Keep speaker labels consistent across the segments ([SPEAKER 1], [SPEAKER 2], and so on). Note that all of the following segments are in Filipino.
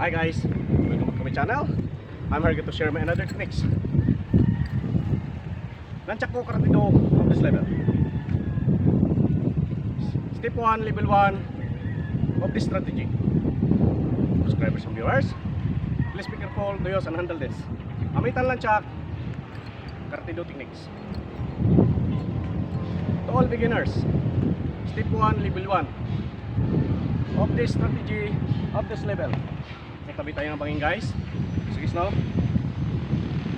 [SPEAKER 1] Hi guys, welcome back to my channel. I'm here to share my another techniques. Nanchak ko karatido of this level. Step 1, level 1 of this strategy. Subscribers and viewers, please be careful to use and handle this. Amitan lanchak karatido techniques. To all beginners, step 1, level 1 of this strategy of this level. Tabi tayo ng bangin guys. Sige now.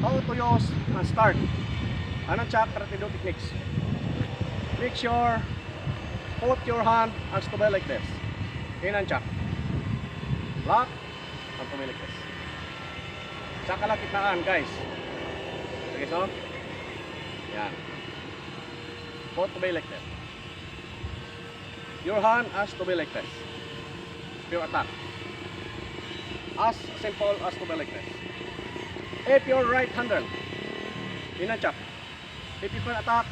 [SPEAKER 1] How to use and start Ananchak karatido techniques. Make sure put your hand as to be like this. Inanchak. Lock and to be like this. Sa kalakitnaan guys. Sige no. Yan. Put to be like this. Your hand has to be like this. Pure attack. As simple as to be like this. If you're right-handed, inanchak. If you can attack,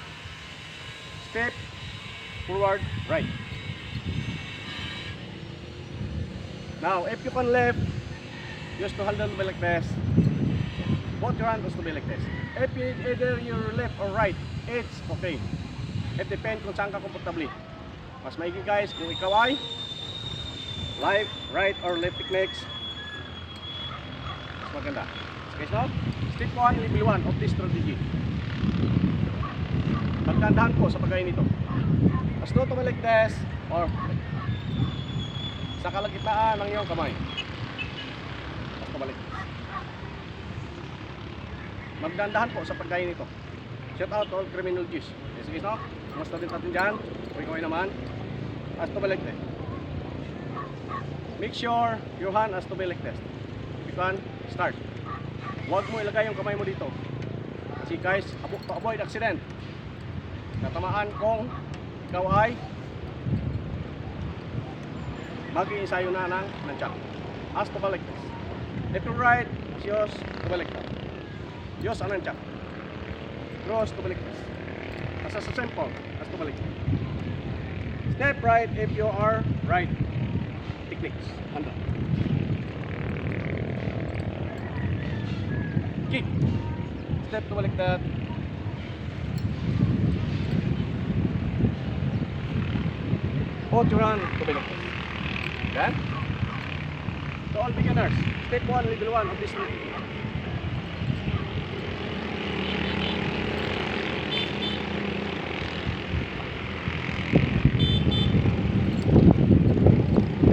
[SPEAKER 1] step forward, right. Now, if you can left, use to handle to be like this. Both your hands to be like this. If either you're left or right, it's okay. It depends kung saan ka komportable. Mas maigi guys kung ikaw ay live, right or left techniques. Maganda. Okay, so step 1, level 1 of this strategy. Magdandahan po sa pagkain nito. As to be like this or sa kalagitnaan ng iyong kamay. As to balik. Magdandahan po sa pagkain nito. Shout out to all criminologists. Sige, no? Kumusta din natin dyan? Kaway naman. As to be like this. Make sure your hand has to be like this. Start. Huwag mo ilagay yung kamay mo dito. Kasi guys, to avoid accident. Natamaan kung ikaw ay mag-iinsayo na ng nanchak. As to balik this. If you're right, use to balik that. Use ang nanchak. Cross to balik this. As a simple, as to balik. Step right if you are right. Techniques. Handa. Kick. Step to balik that. Put your hand to balik that. Then, to all beginners, step 1, level 1 of this strategy.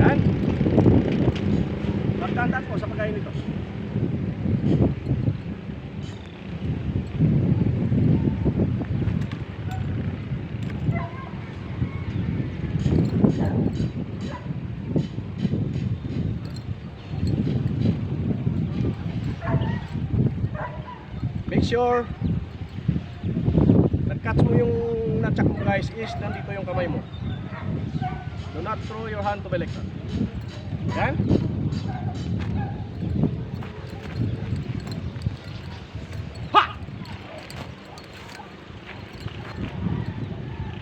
[SPEAKER 1] Yan. Magtandaan po sa pagkain nito. Make sure nag-catch mo yung natsak mo guys is nandito yung kamay mo. Do not throw your hand to be like that. Yan. Ha!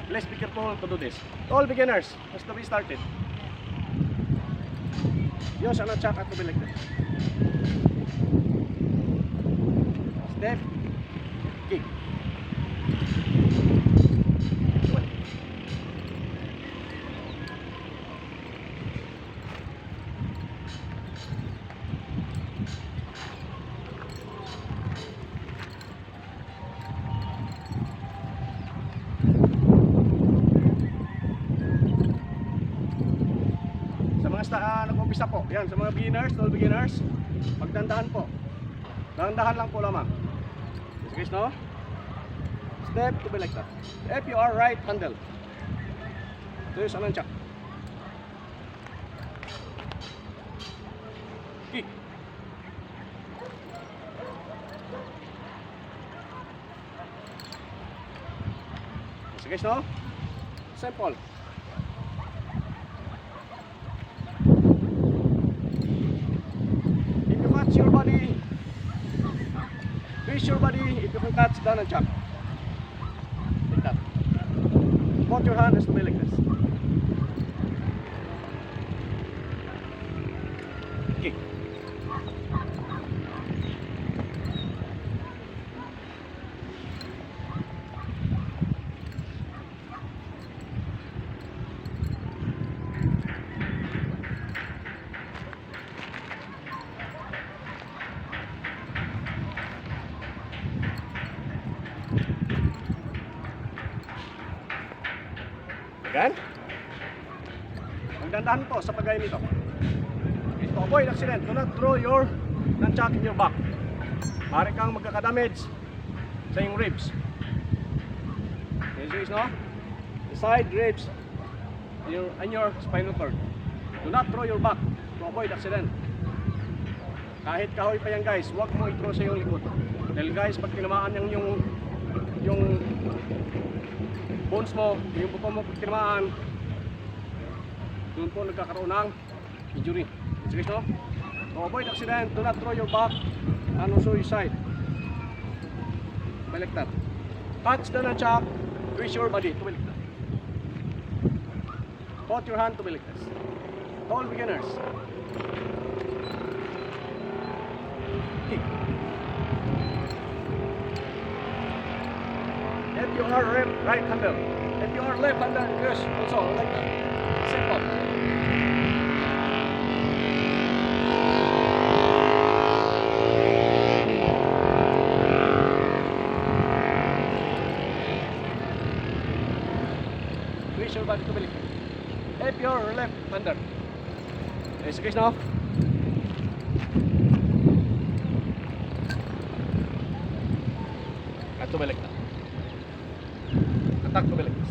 [SPEAKER 1] Please be careful to do this. To all beginners, as to be started. Use an natsak at to be like that. Step, kick. Sa mga nag-umpisa po, yan, sa mga beginners, all beginners, magdandahan po. Dahan-dahan lang po lamang. Guys, no? Step to be like that. If you are right handle, ito yung sananchak. Kick. Sige guys, no? Simple. If you catch your body, twist your body if you can catch down and chop. Like that. Put your hand has to be like this. Okay. Magdandahan po sa pagayam nito. To avoid accident, do not throw your nunchuck in your back. Maaari kang magkakadamage sa iyong ribs. Yes, no? The side ribs and your spinal cord. Do not throw your back to avoid accident. Kahit kahoy pa yan guys, huwag mo i-throw sa iyong likod. Dahil guys, pag tinamaan yung bones mo, yung buto mo pag tinamaan, doon po nagkakaroon ng injury. Sige, no? To avoid accident, do not throw your back and also your side. Baliktad. Touch the nunchuck, twist your body to baliktad. Put your hand to baliktad. To all beginners. Kick. If you are right-hander, if you are left-hander, yes, also like that. Simple. Twist your body to baliktad. If you are left-hander. Okay, sige na. Cut to baliktad. Attack to baliktad.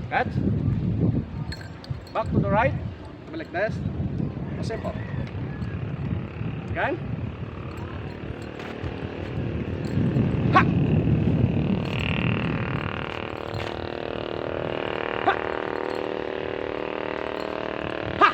[SPEAKER 1] Cut. Back to the right. Baliktad. Simple. Kan? Ha! Ha! Ha!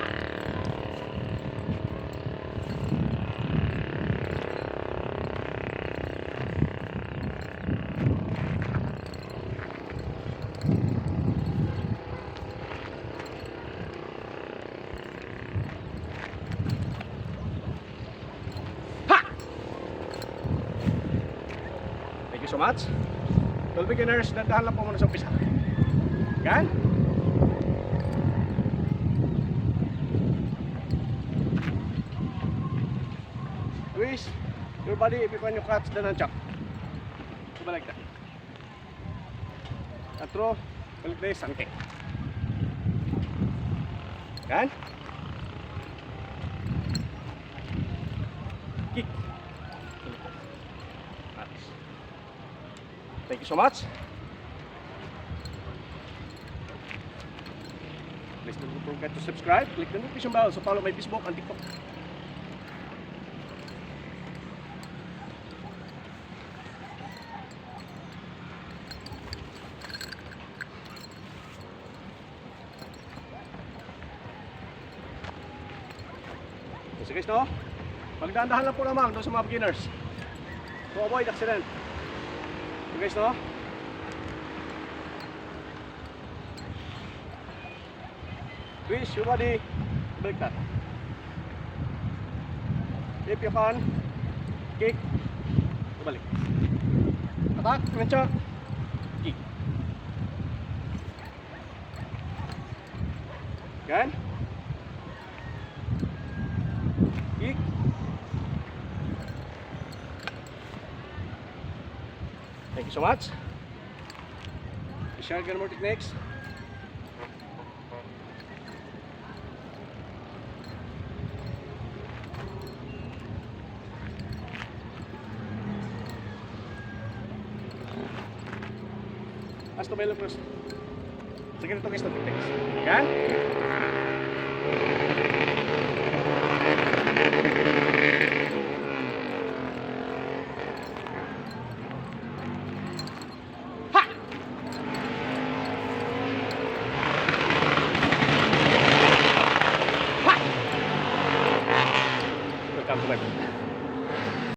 [SPEAKER 1] Thank you so much. To all beginners, dandahan lang po muna sa umpisa. Yan. Twist your body if you can catch the nunchuck. So like that. At throw, balik tayo sangke. Yan. Kick. Thank you so much. Please don't forget to subscribe. Click the notification bell so follow my Facebook and TikTok. So guys, no? Magdahan-dahan lang po naman doon sa mga beginners to avoid accident. So guys, no? Twist your body, break that. If you can, kick, balik. Attack, nunchuck, kick. Yan. Kick. Thank you so much. Share more techniques. Hasta may lupos. Sige nito guys, techniques. Yan. Welcome to my